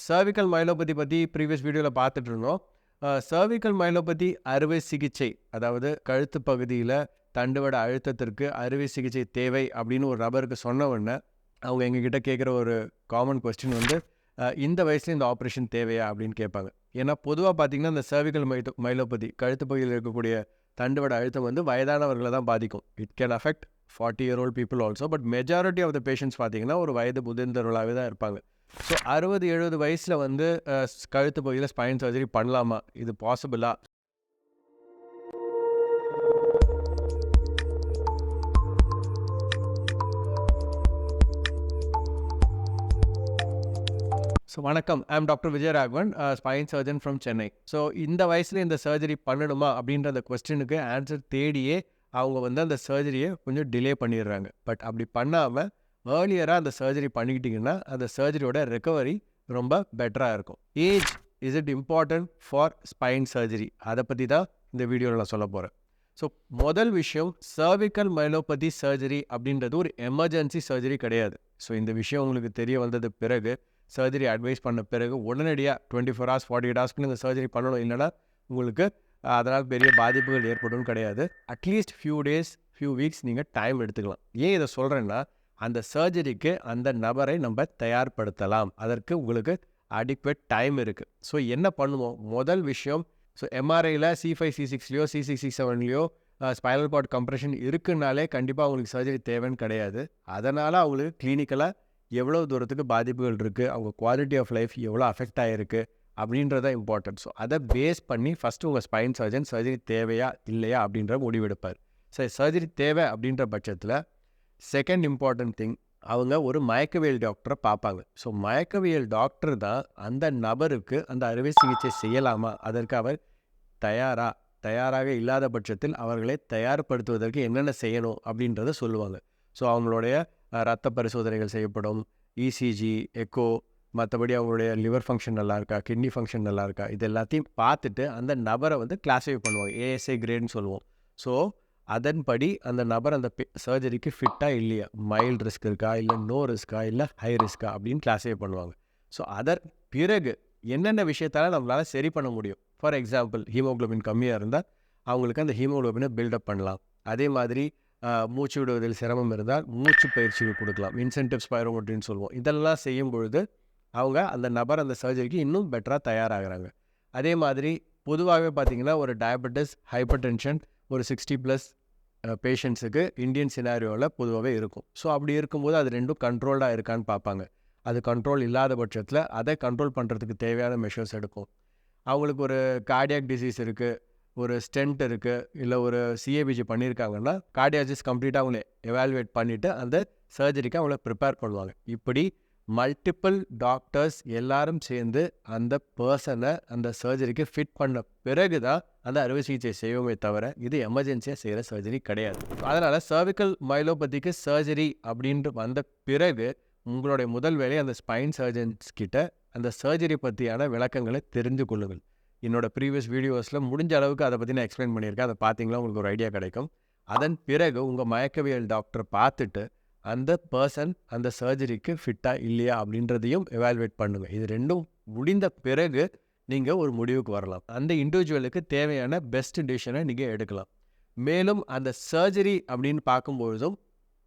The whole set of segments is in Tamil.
சர்விக்கல் மைலோபதி பற்றி ப்ரீவியஸ் வீடியோவில் பார்த்துட்டு இருந்தோம். சர்விக்கல் மைலோபதி அறுவை சிகிச்சை, அதாவது கழுத்து பகுதியில் தண்டுவட அழுத்தத்திற்கு அறுவை சிகிச்சை தேவை அப்படின்னு ஒரு நபருக்கு சொன்ன உடனே அவங்க எங்ககிட்ட கேட்குற ஒரு காமன் கொஸ்டின் வந்து இந்த வயசுல இந்த ஆப்ரேஷன் தேவையா அப்படின்னு கேட்பாங்க. ஏன்னா பொதுவாக பார்த்தீங்கன்னா இந்த சர்விக்கல் மைலோபதி கழுத்து பகுதியில் இருக்கக்கூடிய தண்டுவட அழுத்தம் வந்து வயதானவர்களை தான் பாதிக்கும். It can affect 40-year-old people also. But majority of the patients பார்த்தீங்கன்னா ஒரு வயது முதிர்ந்தவர்களாகவே தான் இருப்பாங்க. ஸோ 60-70 வயசில் வந்து கழுத்து பகுதியில் ஸ்பைன் சர்ஜரி பண்ணலாமா, இது பாசிபிளா? ஸோ வணக்கம், I am doctor Vijayaraghavan, spine surgeon from Chennai. So இந்த வயசில் இந்த சர்ஜரி பண்ணணுமா அப்படின்ற அந்த கொஸ்டினுக்கு ஆன்சர் தேடியே அவங்க வந்து அந்த சர்ஜரியை கொஞ்சம் டிலே பண்ணிடுறாங்க. பட் அப்படி பண்ணாமல் ஏர்லியராக அந்த சர்ஜரி பண்ணிக்கிட்டிங்கன்னா அந்த சர்ஜரியோட ரெக்கவரி ரொம்ப பெட்டராக இருக்கும். Age is it important for spine surgery? அதை பற்றி தான் இந்த வீடியோவில் நான் சொல்ல போகிறேன். ஸோ முதல் விஷயம், சர்விக்கல் மைலோபதி சர்ஜரி அப்படின்றது ஒரு எமர்ஜென்சி சர்ஜரி கிடையாது. ஸோ இந்த விஷயம் உங்களுக்கு தெரிய வந்தது பிறகு, சர்ஜரி அட்வைஸ் பண்ண பிறகு உடனடியாக 24 hours 48 hours இந்த சர்ஜரி பண்ணணும், இல்லைன்னா உங்களுக்கு அதனால் பெரிய பாதிப்புகள் ஏற்படும் கிடையாது. At least few days few weeks நீங்கள் டைம் எடுத்துக்கலாம். ஏன் இதை சொல்கிறேன்னா, அந்த சர்ஜரிக்கு அந்த நபரை நம்ம தயார்படுத்தலாம். அதற்கு உங்களுக்கு அடிக்வேட் டைம் இருக்குது. ஸோ என்ன பண்ணுவோம், முதல் விஷயம், ஸோ எம்ஆர்ஐயில் C5 C6லையோ C6 C7லையோ ஸ்பைனல் கார்ட் கம்ப்ரெஷன் இருக்குன்னாலே கண்டிப்பாக அவங்களுக்கு சர்ஜரி தேவைன்னு கிடையாது. அதனால் அவங்களுக்கு கிளினிக்கலாக எவ்வளோ தூரத்துக்கு பாதிப்புகள் இருக்குது, அவங்க குவாலிட்டி ஆஃப் லைஃப் எவ்வளோ அஃபெக்ட் ஆகிருக்கு அப்படின்றத இம்பார்ட்டன்ட். ஸோ அதை பேஸ் பண்ணி ஃபஸ்ட்டு உங்கள் ஸ்பைன் சர்ஜன் சர்ஜரி தேவையா இல்லையா அப்படின்ற முடிவெடுப்பார். சரி, சர்ஜரி தேவை அப்படின்ற பட்சத்தில் செகண்ட் இம்பார்ட்டன்ட் திங், அவங்க ஒரு மயக்கவியல் டாக்டரை பார்ப்பாங்க. ஸோ மயக்கவியல் டாக்டர் தான் அந்த நபருக்கு அந்த அறுவை சிகிச்சை செய்யலாமா, அதற்கு அவர் தயாராக இல்லாத பட்சத்தில் அவர்களை தயார்படுத்துவதற்கு என்னென்ன செய்யணும் அப்படின்றத சொல்லுவாங்க. ஸோ அவங்களுடைய ரத்த பரிசோதனைகள் செய்யப்படும், இசிஜி, எக்கோ, மற்றபடி அவங்களுடைய லிவர் ஃபங்க்ஷன் நல்லா இருக்கா, கிட்னி ஃபங்க்ஷன் நல்லா இருக்கா, இது எல்லாத்தையும் பார்த்துட்டு அந்த நபரை வந்து கிளாஸிஃபை பண்ணுவாங்க. ஏஎஸ்ஐ கிரேட்னு சொல்லுவோம். ஸோ அதன்படி அந்த நபர் அந்த சர்ஜரிக்கு ஃபிட்டாக இல்லையா, மைல்டு ரிஸ்க் இருக்கா, இல்லை நோ ரிஸ்க்கா, இல்லை ஹை ரிஸ்க்கா அப்படின்னு கிளாஸிஃபை பண்ணுவாங்க. ஸோ அதற்கு பிறகு என்னென்ன விஷயத்தால் நம்மளால் சரி பண்ண முடியும். ஃபார் எக்ஸாம்பிள், ஹீமோக்ளோபின் கம்மியாக இருந்தால் அவங்களுக்கு அந்த ஹீமோக்ளோபினை பில்டப் பண்ணலாம். அதே மாதிரி மூச்சு விடுவதில் சிரமம் இருந்தால் மூச்சு பயிற்சிகள் கொடுக்கலாம், இன்சென்டிவ் ஸ்பைரோமோட்ரின்னு சொல்லுவோம். இதெல்லாம் செய்யும் பொழுது அவங்க அந்த நபர் அந்த சர்ஜரிக்கு இன்னும் பெட்டராக தயாராகிறாங்க. அதே மாதிரி பொதுவாகவே பார்த்திங்கன்னா ஒரு டயபெட்டிஸ், ஹைப்பர் டென்ஷன் ஒரு 60+ பேஷண்ட்ஸுக்கு இந்தியன் சினாரியோவில் பொதுவாகவே இருக்கும். ஸோ அப்படி இருக்கும்போது அது ரெண்டும் கண்ட்ரோல்டாக இருக்கான்னு பார்ப்பாங்க. அது கண்ட்ரோல் இல்லாத பட்சத்தில் அதை கண்ட்ரோல் பண்ணுறதுக்கு தேவையான மெஷர்ஸ் எடுக்கும். அவங்களுக்கு ஒரு கார்டியாக் டிசீஸ் இருக்குது, ஒரு ஸ்டென்ட் இருக்குது, இல்லை ஒரு சிஏபிஜி பண்ணியிருக்காங்கன்னா கார்டியாலஜிஸ்ட் கம்ப்ளீட்டாக அவங்கள எவாலுவேட் பண்ணிவிட்டு அந்த சர்ஜரிக்கு அவங்கள ப்ரிப்பேர் பண்ணுவாங்க. இப்படி மல்டிபிள் டாக்டர்ஸ் எல்லாரும் சேர்ந்து அந்த பர்சனை அந்த சர்ஜரிக்கு ஃபிட் பண்ண பிறகு தான் அந்த அறுவை சிகிச்சை செய்வோமே தவிர இது எமர்ஜென்சியாக செய்கிற சர்ஜரி கிடையாது. அதனால் சர்விக்கல் மைலோபதிக்கு சர்ஜரி அப்படின்ட்டு வந்த பிறகு உங்களுடைய முதல் வேலை அந்த ஸ்பைன் சர்ஜன்ஸ் கிட்ட அந்த சர்ஜரி பற்றியான விளக்கங்களை தெரிந்து கொள்ளுங்கள். என்னோடய ப்ரீவியஸ் வீடியோஸில் முடிஞ்ச அளவுக்கு அதை பற்றி நான் எக்ஸ்பிளைன் பண்ணியிருக்கேன். அதை பார்த்தீங்களா உங்களுக்கு ஒரு ஐடியா கிடைக்கும். அதன் பிறகு உங்கள் மயக்கவியல் டாக்டரை பார்த்துட்டு அந்த பர்சன் அந்த சர்ஜரிக்கு ஃபிட்டாக இல்லையா அப்படின்றதையும் எவாலுவேட் பண்ணுங்கள். இது ரெண்டும் முடிந்த பிறகு நீங்கள் ஒரு முடிவுக்கு வரலாம். அந்த இண்டிவிஜுவலுக்கு தேவையான பெஸ்ட் டிசிஷனை நீங்கள் எடுக்கலாம். மேலும் அந்த சர்ஜரி அப்படின்னு பார்க்கும்பொழுதும்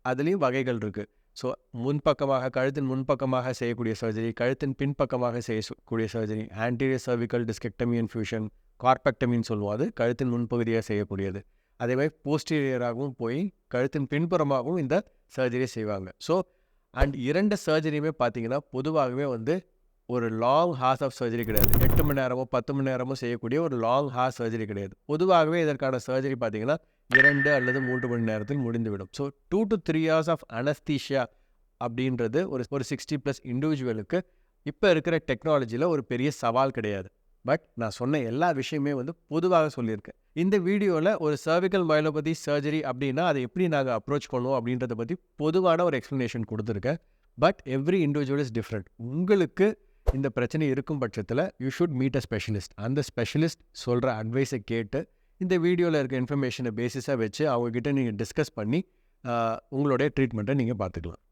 அதுலேயும் வகைகள் இருக்குது. ஸோ முன்பக்கமாக, கழுத்தின் முன்பக்கமாக செய்யக்கூடிய சர்ஜரி, கழுத்தின் பின்பக்கமாக செய்யக்கூடிய surgery, anterior cervical discectomy infusion, கார்பெக்டமின்னு சொல்லுவோம், அது கழுத்தின் முன்பகுதியாக செய்யக்கூடியது. அதே மாதிரி போஸ்டீரியராகவும் போய் கழுத்தின் பின்புறமாகவும் இந்த சர்ஜரி செய்வாங்க. ஸோ அண்ட் இரண்டு சர்ஜரியுமே பார்த்தீங்கன்னா பொதுவாகவே வந்து ஒரு லாங் ஹார்ஸ் ஆஃப் சர்ஜரி கிடையாது. 8 மணி நேரமோ 10 மணி நேரமோ செய்யக்கூடிய ஒரு லாங் ஹார்ஸ் சர்ஜரி கிடையாது. பொதுவாகவே இதற்கான சர்ஜரி பார்த்தீங்கன்னா 2 அல்லது 3 மணி நேரத்தில் முடிந்துவிடும். So 2 to 3 hours of anaesthesia அப்படின்றது ஒரு 60+ இண்டிவிஜுவலுக்கு இப்போ இருக்கிற டெக்னாலஜியில் ஒரு பெரிய சவால் கிடையாது. பட் நான் சொன்ன எல்லா விஷயமே வந்து பொதுவாக சொல்லியிருக்கேன். இந்த வீடியோவில் ஒரு சர்விக்கல் மைலோபதி சர்ஜரி அப்படின்னா அதை எப்படி நாங்கள் அப்ரோச் பண்ணுவோம் அப்படின்றத பற்றி பொதுவான ஒரு எக்ஸ்ப்ளனேஷன் கொடுத்துருக்கேன். But every individual is different. உங்களுக்கு இந்த பிரச்சனை இருக்கும் பட்சத்தில் you should meet a specialist. அந்த ஸ்பெஷலிஸ்ட் சொல்கிற அட்வைஸை கேட்டு இந்த வீடியோவில் இருக்க இன்ஃபர்மேஷனை பேசிஸாக வச்சு அவங்கக்கிட்ட நீங்கள் டிஸ்கஸ் பண்ணி உங்களுடைய ட்ரீட்மெண்ட்டை நீங்கள் பார்த்துக்கலாம்.